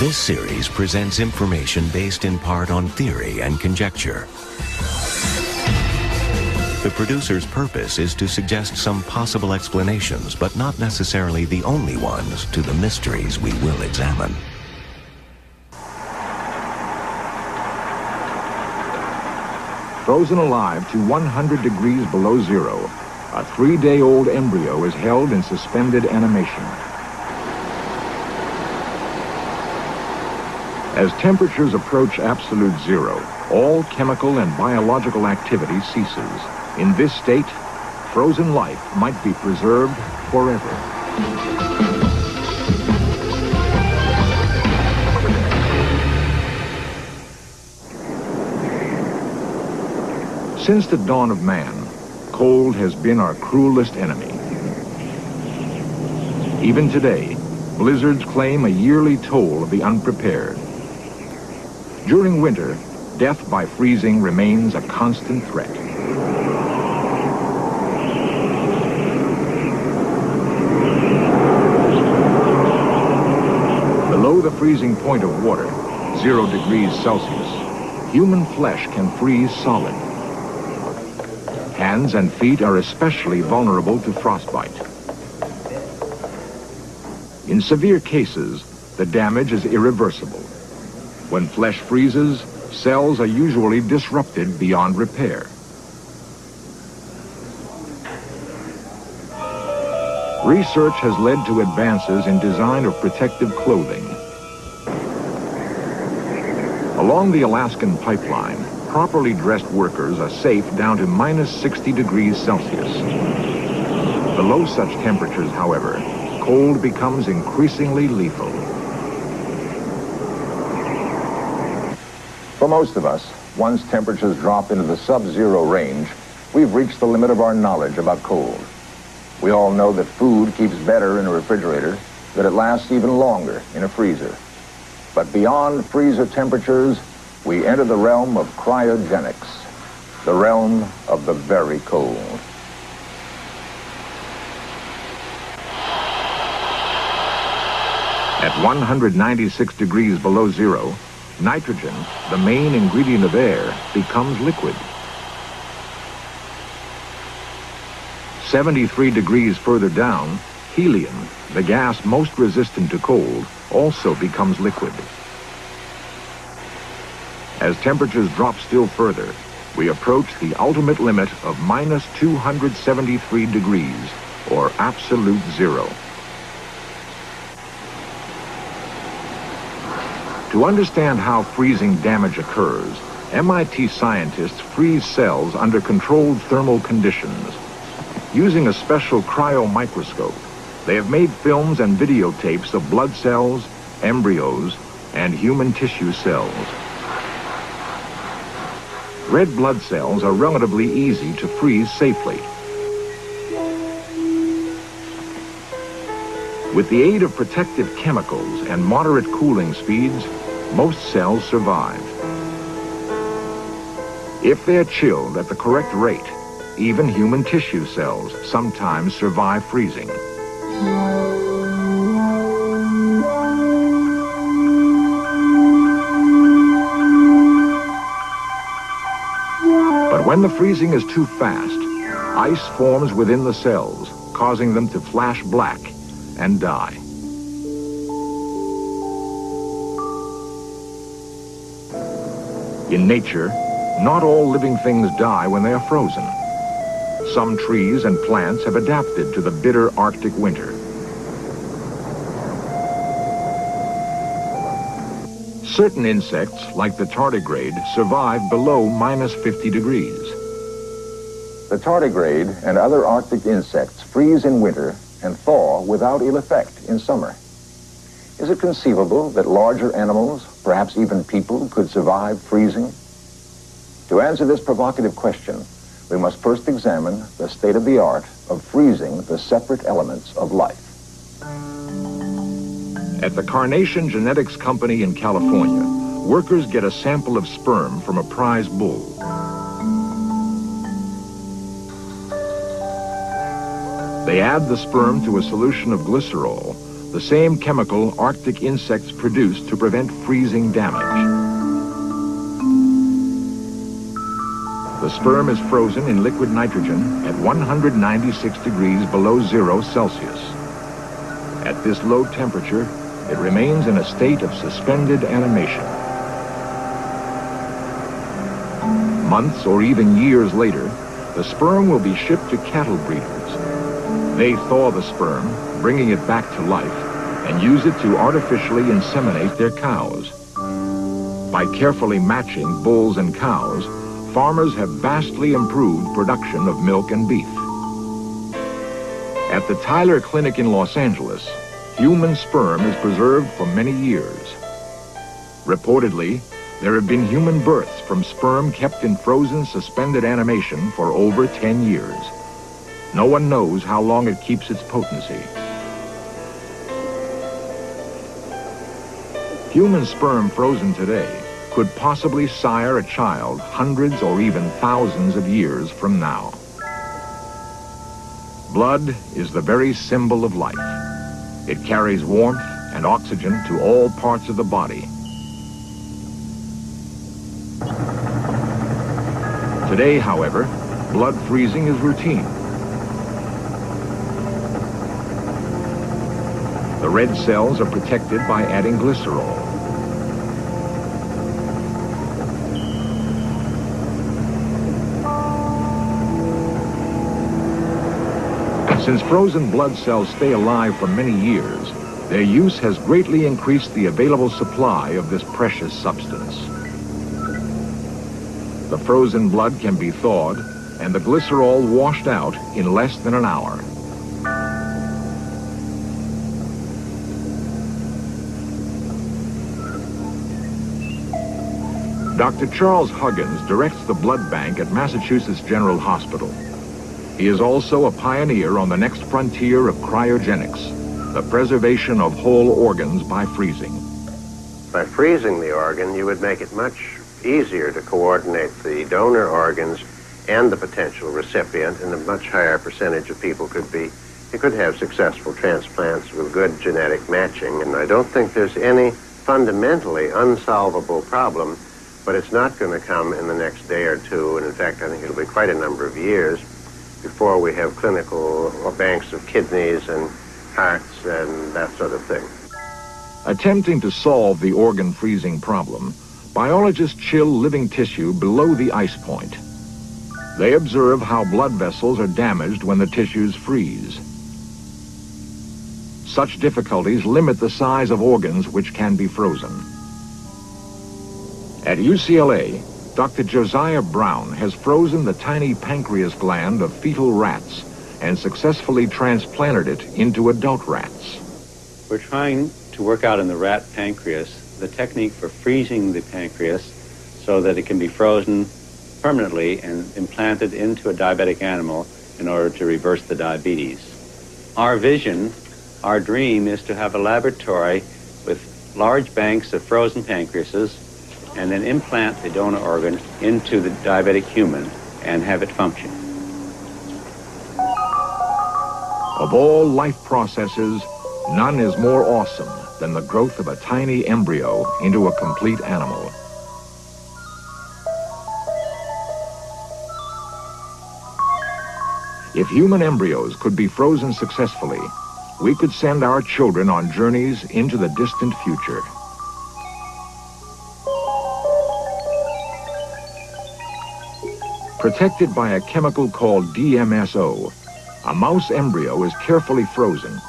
This series presents information based in part on theory and conjecture. The producer's purpose is to suggest some possible explanations, but not necessarily the only ones, to the mysteries we will examine. Frozen alive to 100 degrees below zero, a 3-day-old embryo is held in suspended animation. As temperatures approach absolute zero, all chemical and biological activity ceases. In this state, frozen life might be preserved forever. Since the dawn of man, cold has been our cruelest enemy. Even today, blizzards claim a yearly toll of the unprepared. During winter, death by freezing remains a constant threat. Below the freezing point of water, 0 degrees Celsius, human flesh can freeze solid. Hands and feet are especially vulnerable to frostbite. In severe cases, the damage is irreversible. When flesh freezes, cells are usually disrupted beyond repair. Research has led to advances in design of protective clothing. Along the Alaskan pipeline, properly dressed workers are safe down to minus 60 degrees Celsius. Below such temperatures, however, cold becomes increasingly lethal. For most of us, once temperatures drop into the sub-zero range, we've reached the limit of our knowledge about cold. We all know that food keeps better in a refrigerator, that it lasts even longer in a freezer. But beyond freezer temperatures, we enter the realm of cryogenics, the realm of the very cold. At 196 degrees below zero, nitrogen, the main ingredient of air, becomes liquid. 73 degrees further down, helium, the gas most resistant to cold, also becomes liquid. As temperatures drop still further, we approach the ultimate limit of minus 273 degrees, or absolute zero. To understand how freezing damage occurs, MIT scientists freeze cells under controlled thermal conditions. Using a special cryomicroscope, they have made films and videotapes of blood cells, embryos, and human tissue cells. Red blood cells are relatively easy to freeze safely. With the aid of protective chemicals and moderate cooling speeds, most cells survive. If they're chilled at the correct rate, even human tissue cells sometimes survive freezing. But when the freezing is too fast, ice forms within the cells, causing them to flash black and die. In nature, not all living things die when they are frozen. Some trees and plants have adapted to the bitter Arctic winter. Certain insects, like the tardigrade, survive below minus 50 degrees. The tardigrade and other Arctic insects freeze in winter and thaw without ill effect in summer. Is it conceivable that larger animals, perhaps even people, could survive freezing? To answer this provocative question, we must first examine the state-of-the-art of freezing the separate elements of life. At the Carnation Genetics Company in California, workers get a sample of sperm from a prize bull. They add the sperm to a solution of glycerol, the same chemical Arctic insects produce to prevent freezing damage. The sperm is frozen in liquid nitrogen at 196 degrees below 0 Celsius. At this low temperature, it remains in a state of suspended animation. Months or even years later, the sperm will be shipped to cattle breeders. They thaw the sperm, bringing it back to life, and use it to artificially inseminate their cows. By carefully matching bulls and cows, farmers have vastly improved production of milk and beef. At the Tyler Clinic in Los Angeles, human sperm is preserved for many years. Reportedly, there have been human births from sperm kept in frozen, suspended animation for over 10 years. No one knows how long it keeps its potency. Human sperm frozen today could possibly sire a child hundreds or even thousands of years from now. Blood is the very symbol of life. It carries warmth and oxygen to all parts of the body. Today, however, blood freezing is routine. The red cells are protected by adding glycerol. Since frozen blood cells stay alive for many years, their use has greatly increased the available supply of this precious substance. The frozen blood can be thawed and the glycerol washed out in less than an hour. Dr. Charles Huggins directs the blood bank at Massachusetts General Hospital. He is also a pioneer on the next frontier of cryogenics, the preservation of whole organs by freezing. By freezing the organ, you would make it much easier to coordinate the donor organs and the potential recipient, and a much higher percentage of people could have successful transplants with good genetic matching. And I don't think there's any fundamentally unsolvable problem, but it's not going to come in the next day or two, and in fact I think it'll be quite a number of years before we have clinical banks of kidneys and hearts and that sort of thing. Attempting to solve the organ freezing problem, biologists chill living tissue below the ice point. They observe how blood vessels are damaged when the tissues freeze. Such difficulties limit the size of organs which can be frozen. At UCLA, Dr. Josiah Brown has frozen the tiny pancreas gland of fetal rats and successfully transplanted it into adult rats. We're trying to work out in the rat pancreas the technique for freezing the pancreas so that it can be frozen permanently and implanted into a diabetic animal in order to reverse the diabetes. Our vision, our dream, is to have a laboratory with large banks of frozen pancreases and then implant the donor organ into the diabetic human and have it function. Of all life processes, none is more awesome than the growth of a tiny embryo into a complete animal. If human embryos could be frozen successfully, we could send our children on journeys into the distant future. Protected by a chemical called DMSO, a mouse embryo is carefully frozen.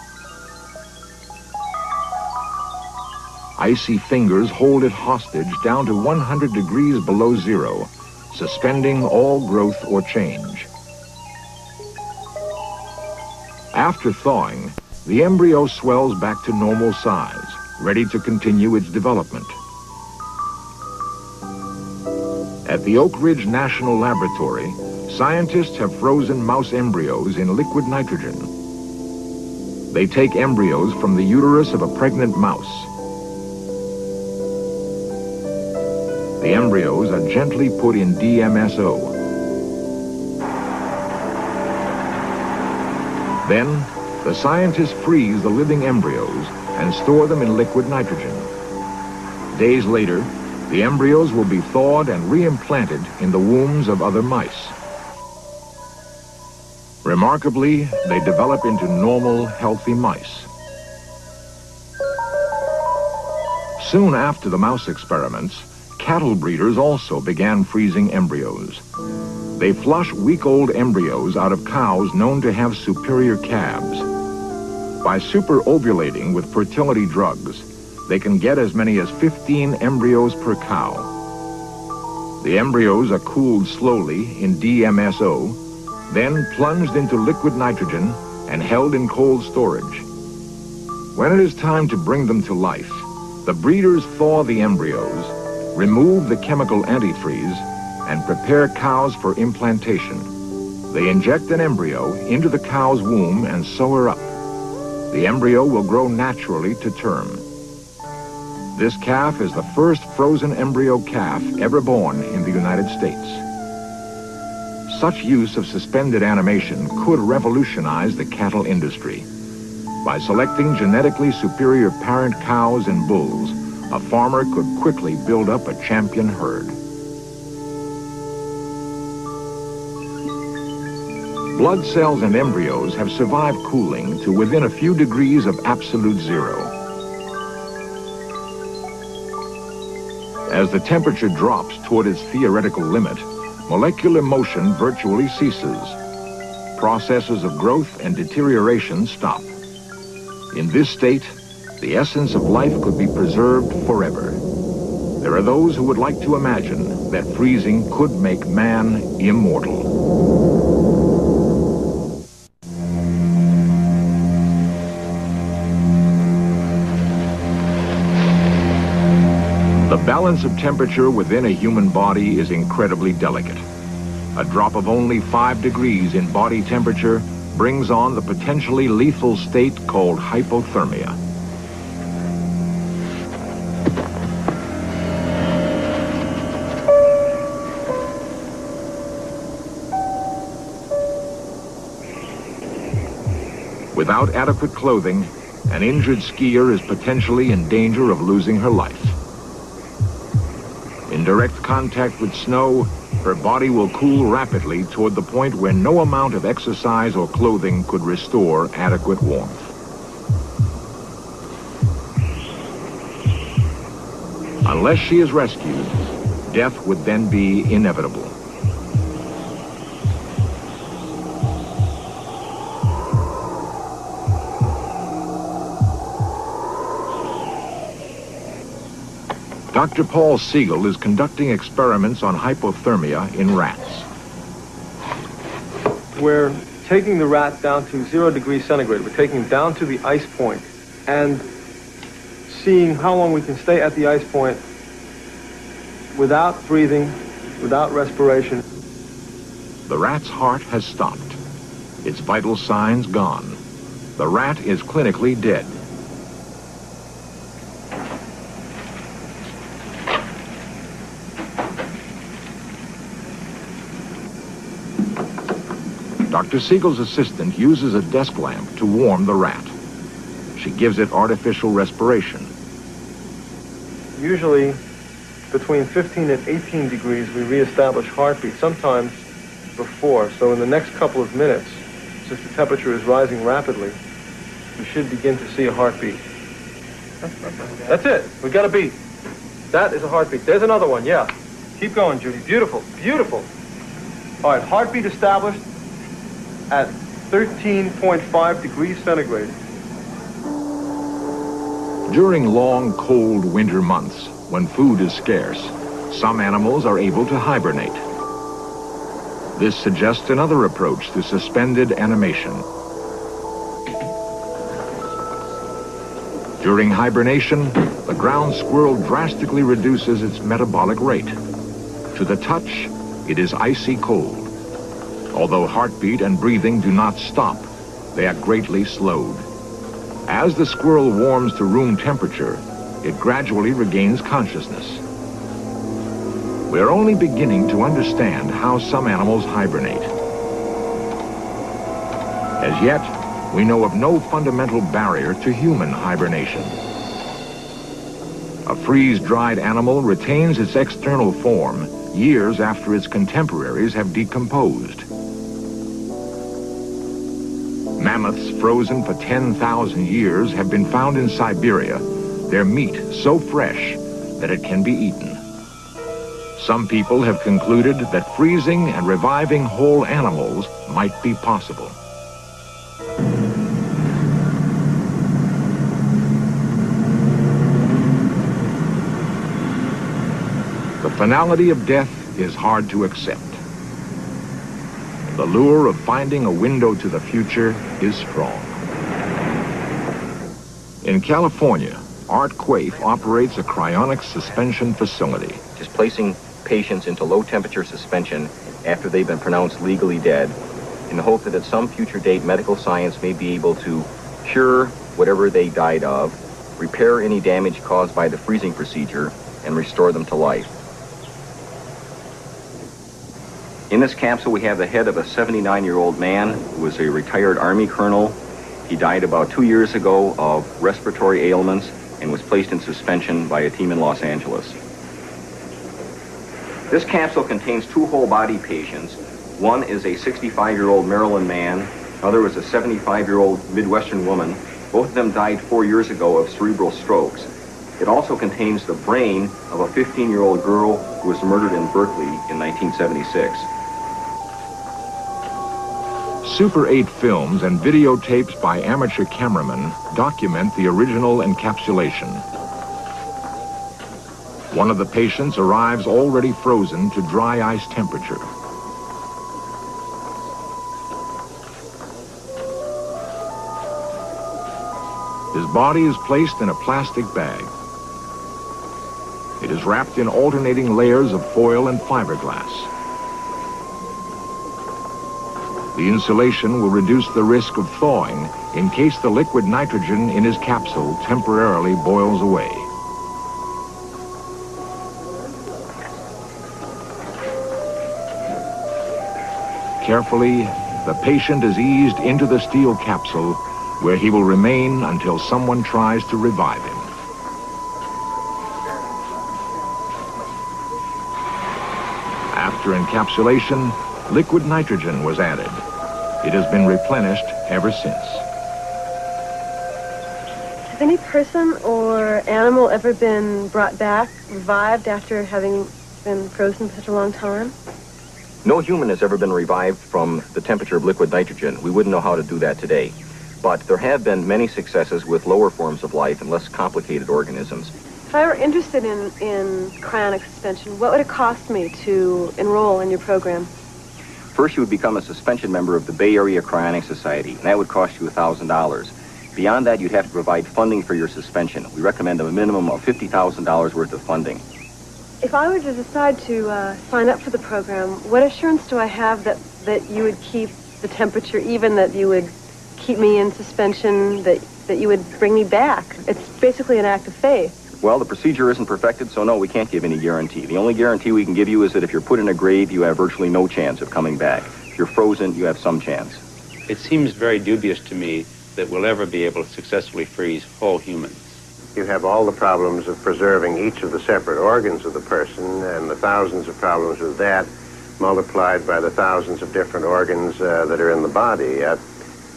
Icy fingers hold it hostage down to 100 degrees below 0, suspending all growth or change. After thawing, the embryo swells back to normal size, ready to continue its development. At the Oak Ridge National Laboratory, scientists have frozen mouse embryos in liquid nitrogen. They take embryos from the uterus of a pregnant mouse. The embryos are gently put in DMSO. Then, The scientists freeze the living embryos and store them in liquid nitrogen. Days later, the embryos will be thawed and reimplanted in the wombs of other mice. Remarkably, they develop into normal, healthy mice. Soon after the mouse experiments, cattle breeders also began freezing embryos. They flush week-old embryos out of cows known to have superior calves. By super-ovulating with fertility drugs, they can get as many as 15 embryos per cow. The embryos are cooled slowly in DMSO, then plunged into liquid nitrogen and held in cold storage. When it is time to bring them to life, the breeders thaw the embryos, remove the chemical antifreeze, and prepare cows for implantation. They inject an embryo into the cow's womb and sew her up. The embryo will grow naturally to term. This calf is the first frozen embryo calf ever born in the United States. Such use of suspended animation could revolutionize the cattle industry. By selecting genetically superior parent cows and bulls, a farmer could quickly build up a champion herd. Blood cells and embryos have survived cooling to within a few degrees of absolute zero. As the temperature drops toward its theoretical limit, molecular motion virtually ceases. Processes of growth and deterioration stop. In this state, the essence of life could be preserved forever. There are those who would like to imagine that freezing could make man immortal. The balance of temperature within a human body is incredibly delicate. A drop of only 5 degrees in body temperature brings on the potentially lethal state called hypothermia. Without adequate clothing, an injured skier is potentially in danger of losing her life. In direct contact with snow, her body will cool rapidly toward the point where no amount of exercise or clothing could restore adequate warmth. Unless she is rescued, death would then be inevitable. Dr. Paul Siegel is conducting experiments on hypothermia in rats. We're taking the rat down to 0 degrees centigrade. We're taking him down to the ice point and seeing how long we can stay at the ice point without breathing, without respiration. The rat's heart has stopped. Its vital signs gone. The rat is clinically dead. Dr. Siegel's assistant uses a desk lamp to warm the rat. She gives it artificial respiration. Usually, between 15 and 18 degrees, we reestablish heartbeat, sometimes before. So in the next couple of minutes, since the temperature is rising rapidly, we should begin to see a heartbeat. That's it. We got a beat. That is a heartbeat. There's another one, yeah. Keep going, Judy. Beautiful, beautiful. All right, heartbeat established at 13.5 degrees centigrade. During long, cold winter months, when food is scarce, some animals are able to hibernate. This suggests another approach to suspended animation. During hibernation, the ground squirrel drastically reduces its metabolic rate. To the touch, it is icy cold. Although heartbeat and breathing do not stop, they are greatly slowed. As the squirrel warms to room temperature, it gradually regains consciousness. We are only beginning to understand how some animals hibernate. As yet, we know of no fundamental barrier to human hibernation. A freeze-dried animal retains its external form years after its contemporaries have decomposed. Mammoths frozen for 10,000 years have been found in Siberia, their meat so fresh that it can be eaten. Some people have concluded that freezing and reviving whole animals might be possible. The finality of death is hard to accept. The lure of finding a window to the future is strong. In California, Art Quaife operates a cryonics suspension facility. Just placing patients into low-temperature suspension after they've been pronounced legally dead in the hope that at some future date medical science may be able to cure whatever they died of, repair any damage caused by the freezing procedure, and restore them to life. In this capsule, we have the head of a 79-year-old man who was a retired Army colonel. He died about 2 years ago of respiratory ailments and was placed in suspension by a team in Los Angeles. This capsule contains 2 whole-body patients. One is a 65-year-old Maryland man. Another is a 75-year-old Midwestern woman. Both of them died 4 years ago of cerebral strokes. It also contains the brain of a 15-year-old girl who was murdered in Berkeley in 1976. Super 8 films and videotapes by amateur cameramen document the original encapsulation. One of the patients arrives already frozen to dry ice temperature. His body is placed in a plastic bag. It is wrapped in alternating layers of foil and fiberglass. The insulation will reduce the risk of thawing in case the liquid nitrogen in his capsule temporarily boils away. Carefully, the patient is eased into the steel capsule where he will remain until someone tries to revive him. After encapsulation, liquid nitrogen was added. It has been replenished ever since. Has any person or animal ever been brought back, revived after having been frozen for such a long time? No human has ever been revived from the temperature of liquid nitrogen. We wouldn't know how to do that today. But there have been many successes with lower forms of life and less complicated organisms. If I were interested in cryonic suspension, what would it cost me to enroll in your program? First, you would become a suspension member of the Bay Area Cryonics Society, and that would cost you $1,000. Beyond that, you'd have to provide funding for your suspension. We recommend a minimum of $50,000 worth of funding. If I were to decide to sign up for the program, what assurance do I have that you would keep the temperature even, that you would keep me in suspension, that you would bring me back? It's basically an act of faith. Well, the procedure isn't perfected, so no, we can't give any guarantee. The only guarantee we can give you is that if you're put in a grave, you have virtually no chance of coming back. If you're frozen, you have some chance. It seems very dubious to me that we'll ever be able to successfully freeze whole humans. You have all the problems of preserving each of the separate organs of the person and the thousands of problems with that multiplied by the thousands of different organs that are in the body.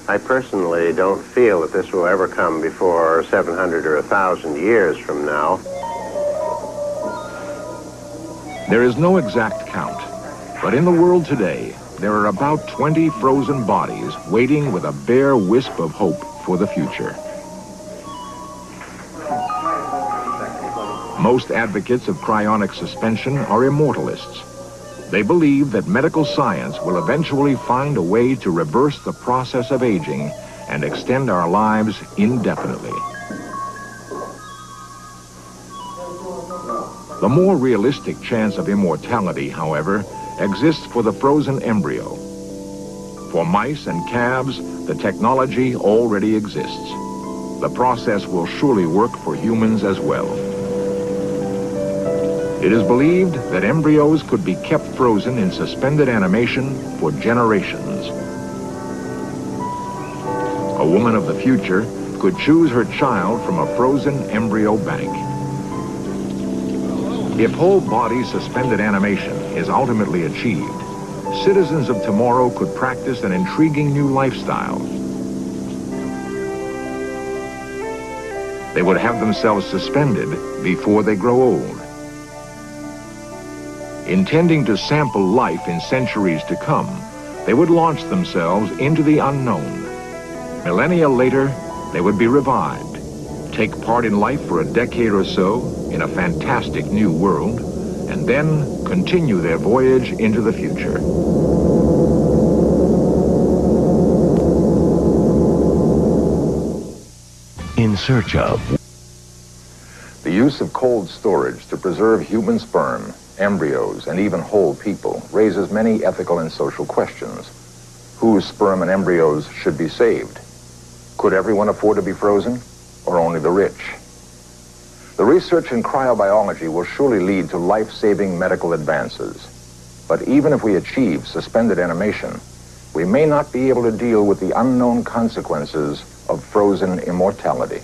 I personally don't feel that this will ever come before 700 or 1,000 years from now. There is no exact count, but in the world today, there are about 20 frozen bodies waiting with a bare wisp of hope for the future. Most advocates of cryonic suspension are immortalists. They believe that medical science will eventually find a way to reverse the process of aging and extend our lives indefinitely. The more realistic chance of immortality, however, exists for the frozen embryo. For mice and calves, the technology already exists. The process will surely work for humans as well. It is believed that embryos could be kept frozen in suspended animation for generations. A woman of the future could choose her child from a frozen embryo bank. If whole body suspended animation is ultimately achieved, citizens of tomorrow could practice an intriguing new lifestyle. They would have themselves suspended before they grow old. Intending to sample life in centuries to come, they would launch themselves into the unknown. Millennia later, they would be revived, take part in life for a decade or so in a fantastic new world, and then continue their voyage into the future. In search of The use of cold storage to preserve human sperm, embryos, and even whole people raises many ethical and social questions. Whose sperm and embryos should be saved? Could everyone afford to be frozen, or only the rich? The research in cryobiology will surely lead to life-saving medical advances. But even if we achieve suspended animation, we may not be able to deal with the unknown consequences of frozen immortality.